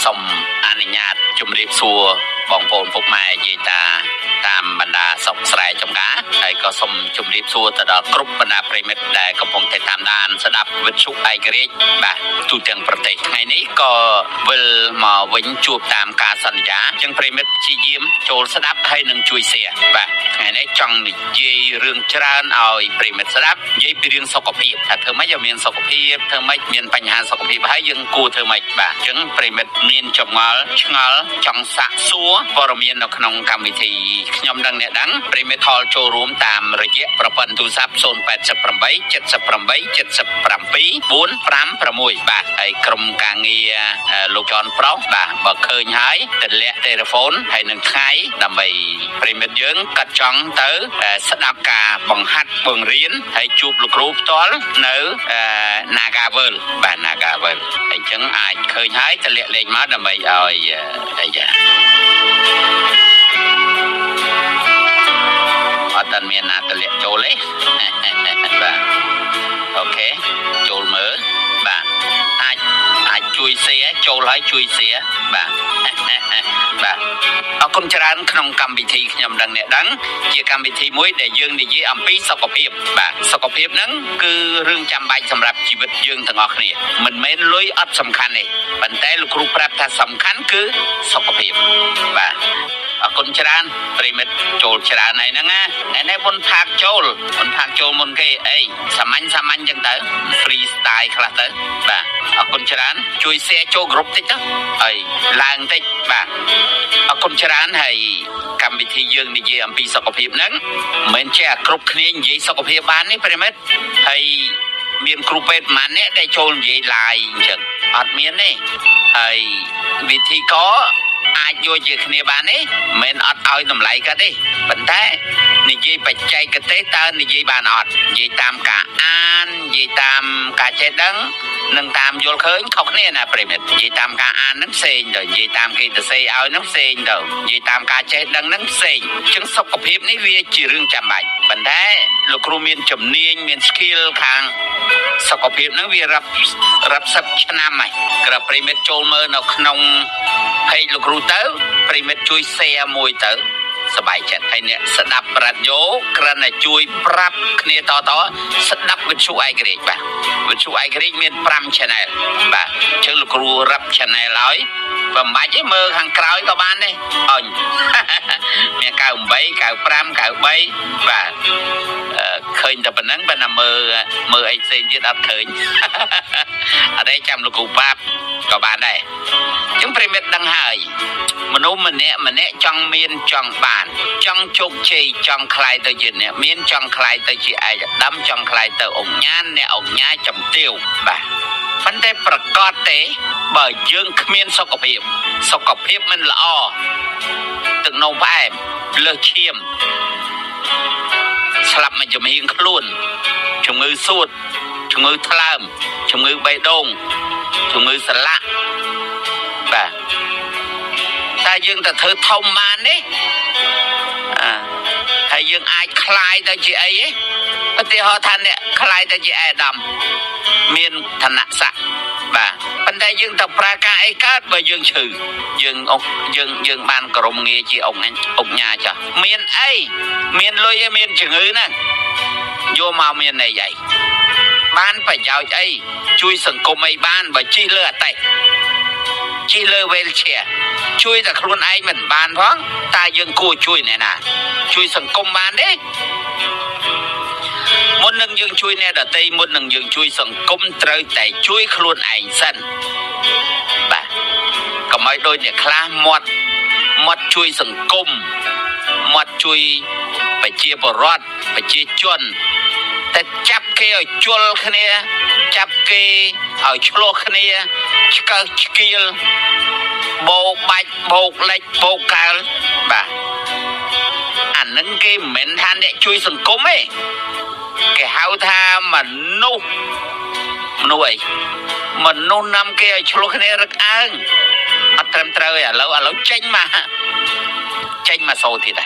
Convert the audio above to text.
សូមអនុញ្ញាតជម្រាបសួរបងប្អូនពុកម៉ែយាយតាតាមបណ្ដាសពស្រែចម្ការហើយក៏សូមជម្រាបសួរទៅដល់គ្រប់បណ្ដាប្រិមិត្តដែលកំពុងតែតាមដានស្ដាប់វិទ្យុឯករាជ្យបាទទូទាំងប្រទេសថ្ងៃនេះក៏វិលមកវិញជួបតាមការសន្យាចឹងប្រិមិត្តព្យាយាមចូលស្ដាប់ហើយនឹងជួយ share បាទថ្ងៃនេះចង់និយាយរឿងច្រើនឲ្យប្រិមិត្តស្ដាប់និយាយពីរឿងសុខភាពថាធ្វើម៉េចឲ្យមានសុខភាពធ្វើម៉េចមានបញ្ហាសុខភាពហើយយើងគួរធ្វើម៉េចបាទចឹងប្រិមិត្តមានចម្ងល់ឆ្ងល់ចង់សាកសួរព័ត៌មាននៅក្នុងកម្មវិធីខ្ញុំដឹងអ្នកដឹងប្រិមិត្តថលចូលរួមតាមរយៈប្រព័ន្ធទូរស័ព្ទ088 78 77 456បាទហើយក្រុមការងារលោកចនប្រុសបាទបើឃើញហើយទម្លាក់ទូរស័ព្ទហើយនឹងថ្ងៃដើម្បីប្រិមិត្តយើងកាត់ចង់ទៅស្ដាប់ការបង្ហាត់បង្រៀនហើយជួបលោកគ្រូផ្ទាល់នៅ Nagavel បាទ Nagavel អញ្ចឹងអាចឃើញហើយទម្លាក់លេខមកដើម្បីឲ្យអីចាអត់តាមានណាទម្លាក់ចូលទេបាទអូខេចូលមើលបាទអាចជួយ share ចូលហើយជួយ share បាទបាទអរគុណច្រើនក្នុងកម្មវិធីខ្ញុំដឹងអ្នកដឹងជាកម្មវិធីមួយដែលយើងនិយាយអំពីសុខភាពបាទសុខភាពហ្នឹងគឺរឿងចាំបាច់សម្រាប់ជីវិតយើងទាំងអស់គ្នាមិនមែនលុយអត់សំខាន់ទេប៉ុន្តែលោកគ្រូប្រាប់ថាសំខាន់គឺសុខភាពបាទអរគុណច្រើនប្រិមិត្តចូលច្រើនហើយហ្នឹងណានេះមុនផាកចូលមុនគេអីសាមញ្ញចឹងទៅ free style ខ្លះទៅបាទអរគុណច្រើនជួយ share ចូលក្រុមតិចទៅហើយឡើងតិចបាទអរគុណច្រើនហើយកម្មវិធីយើងនិយាយអំពីសុខភាពហ្នឹងមិនមែនចេះគ្រប់គ្នានិយាយសុខភាពបានទេប្រិមិត្តហើយមានគ្រូពេទ្យប៉ុន្មានអ្នកដែលចូលនិយាយ live អញ្ចឹងអត់មានទេហើយវិធីក៏អាចយកជាគ្នាបានទេមិនអត់ឲ្យតម្លៃគាត់ទេប៉ុន្តែនិយាយបច្ចេកទេសតើនិយាយបានអត់និយាយតាមការអាននិយាយតាមការចេះដឹងនិងតាមយល់ឃើញខុសគ្នាណាប្រិមិត្តនិយាយតាមការអានហ្នឹងផ្សេងទៅនិយាយតាមគេទៅសេឲ្យហ្នឹងផ្សេងទៅនិយាយតាមការចេះដឹងហ្នឹងផ្សេងអញ្ចឹងសុខភាពនេះវាជារឿងចាំបាច់ប៉ុន្តែលោកគ្រូមានជំនាញមាន skill ខាងសុខភាពហ្នឹងវារាប់សិបឆ្នាំហើយក្រៅប្រិមិត្តចូលមើលនៅក្នុងpage លោកគ្រូទៅប្រិមិត្តជួយ share មួយទៅសบายចិត្តហើយអ្នកស្ដាប់រ៉ាឌីយ៉ូគ្រាន់តែជួយប្រាប់គ្នាតស្ដាប់វិទ្យុឯករាជ្យបាទវិទ្យុឯករាជ្យមាន5 channel បាទអញ្ចឹងលោកគ្រូរាប់ channel ឲ្យបើមិនបាច់ទេមើលខាងក្រោយក៏បានដែរអញមាន98 95 93បាទឃើញតែប៉ុណ្ណឹងបើណាមើលអីផ្សេងទៀតអត់ឃើញអត់ទេចាំលោកគ្រូបាបក៏បានដែរអញ្ចឹងប្រិមិត្តដឹងហើយមនុស្សម្នាក់ចង់មានចង់បានចង់ជោគជ័យចង់ខ្លាយទៅជាអ្នកមានចង់ខ្លាយទៅជាឯកឧត្តមចង់ខ្លាយទៅអង្គញានអ្នកអង្គញាចំទាវបាទប៉ុន្តែប្រកាសទេបើយើងគ្មានសុខភាពមិនល្អទឹកនោមផ្អែមលើសឈាមស្លាប់មួយចំហៀងខ្លួនជំងឺសួតជំងឺថ្លើមជំងឺបេះដូងជំងឺសន្លាក់បាទតែយើងទៅធ្វើធំបានទេហើយយើងអាចคลายទៅជាអីទេឧទាហរណ៍ថាអ្នកคลายទៅជាឯកឧត្តមមានឋានៈស័ក្តិបាទប៉ុន្តែយើងទៅប្រើការអីកើតបើយើងឈឺយើងបានក្រុមងារជាអង្គញាចាស់មានអីមានលុយឯមានជំងឺហ្នឹងយកមកមានអីបានប្រយោជន៍អីជួយសង្គមអីបានបើជិះលើអតិជិះលើ wheelchair ជួយតែខ្លួនឯងមិនបានផងតើយើងគួរជួយអ្នកណាជួយសង្គមបានទេមុននឹងយើងជួយអ្នកដទៃមុននឹងយើងជួយសង្គមត្រូវតែជួយខ្លួនឯងសិនបាទកុំឲ្យដូចអ្នកខ្លះមាត់ជួយសង្គមមាត់ជួយប្រជាពលរដ្ឋប្រជាជនតែចាប់គេឲ្យជល់គ្នាចាប់គេឲ្យឆ្លោះគ្នាឆ្កើឆ្កៀលបោកបាច់បោកលិចបោកកាលបាទអានឹងគេមិនមែនថាអ្នកជួយសង្គមទេគេហៅថាមនុស្សអីមនុស្សនាំគេឲ្យឆ្លោះគ្នារឹកអើងអត់ត្រឹមត្រូវទេឥឡូវចេញមកសូរទៀត